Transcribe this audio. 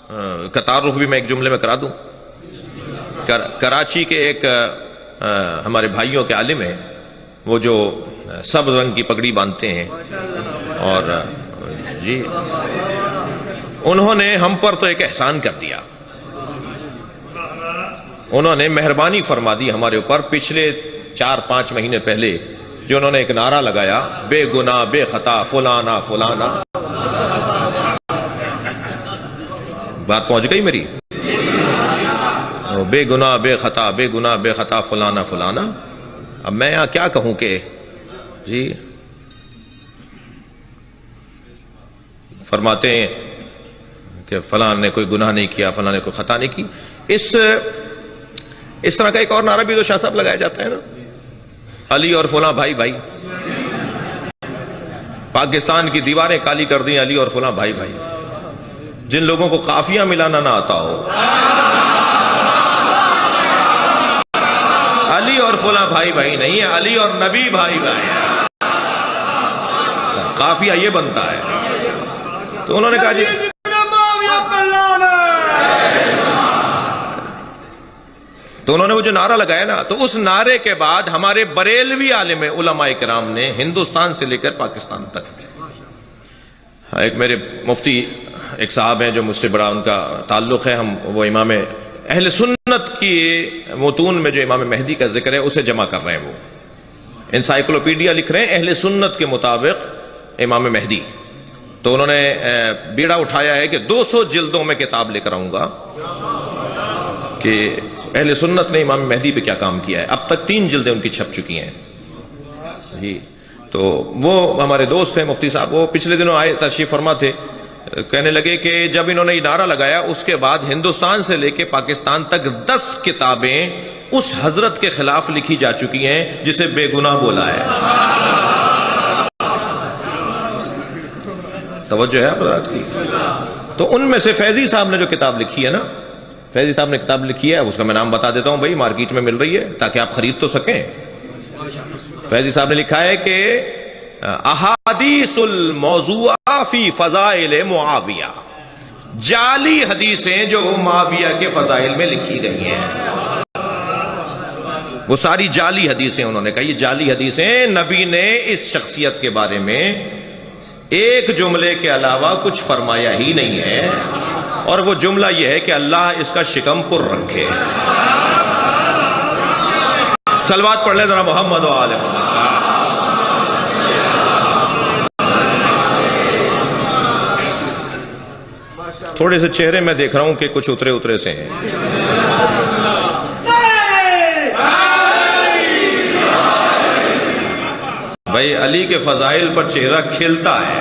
کا تعارف بھی میں ایک جملے میں کرا دوں. کراچی کے ایک ہمارے بھائیوں کے عالم ہیں، وہ جو سبز رنگ کی پگڑی باندھتے ہیں، اور جی انہوں نے ہم پر تو ایک احسان کر دیا. انہوں نے مہربانی فرما دی ہمارے اوپر. پچھلے 4-5 مہینے پہلے جو انہوں نے ایک نعرہ لگایا، بے گناہ بے خطا فلانا فلانا. بات پہنچ گئی میری؟ بے گناہ بے خطا، بے گناہ بے خطا فلانا فلانا. اب میں یہاں کیا کہوں کہ جی فرماتے ہیں کہ فلاں نے کوئی گناہ نہیں کیا، فلاں نے کوئی خطا نہیں کی. اس طرح کا ایک اور نعرہ بھی تو شاہ صاحب لگایا جاتا ہے نا، علی اور فلاں بھائی بھائی. پاکستان کی دیواریں کالی کر دیں علی اور فلاں بھائی بھائی. جن لوگوں کو قافیہ ملانا نہ آتا ہو، علی اور فلاں بھائی بھائی نہیں ہے، علی اور نبی بھائی بھائی. قافیہ یہ بنتا ہے. تو انہوں نے کہا جی تو انہوں نے وہ جو نعرہ لگایا نا، تو اس نعرے کے بعد ہمارے بریلوی عالم علماء کرام نے ہندوستان سے لے کر پاکستان تک، ایک میرے مفتی ایک صاحب ہیں جو مجھ سے بڑا ان کا تعلق ہے، ہم وہ امام اہل سنت کی متون میں جو امام مہدی کا ذکر ہے اسے جمع کر رہے ہیں. وہ انسائکلوپیڈیا لکھ رہے ہیں اہل سنت کے مطابق امام مہدی. تو انہوں نے بیڑا اٹھایا ہے کہ 200 جلدوں میں کتاب لے کر آؤں گا کہ اہل سنت نے امام مہدی پہ کیا کام کیا ہے. اب تک 3 جلدیں ان کی چھپ چکی ہیں جی. تو وہ ہمارے دوست ہیں مفتی صاحب، وہ پچھلے دنوں آئے، تشریف فرما تھے. کہنے لگے کہ جب انہوں نے یہ نعرہ لگایا اس کے بعد ہندوستان سے لے کے پاکستان تک 10 کتابیں اس حضرت کے خلاف لکھی جا چکی ہیں جسے بے گناہ بولا ہے. توجہ ہے حضرات کی؟ تو ان میں سے فیضی صاحب نے جو کتاب لکھی ہے نا، فیضی صاحب نے کتاب لکھی ہے، اس کا میں نام بتا دیتا ہوں بھائی، مارکیٹ میں مل رہی ہے تاکہ آپ خرید تو سکیں. فیضی صاحب نے لکھا ہے کہ احادیث الموضوعہ فی فضائل معاویہ، جعلی حدیثیں جو معاویہ کے فضائل میں لکھی گئی ہیں، وہ ساری جعلی حدیثیں. انہوں نے کہا یہ جعلی حدیثیں، نبی نے اس شخصیت کے بارے میں ایک جملے کے علاوہ کچھ فرمایا ہی نہیں ہے، اور وہ جملہ یہ ہے کہ اللہ اس کا شکم پر رکھے. صلوات پڑھ لیں ذرا محمد و آل محمد. تھوڑے سے چہرے میں دیکھ رہا ہوں کہ کچھ اترے سے ہیں. بھائی علی کے فضائل پر چہرہ کھلتا ہے.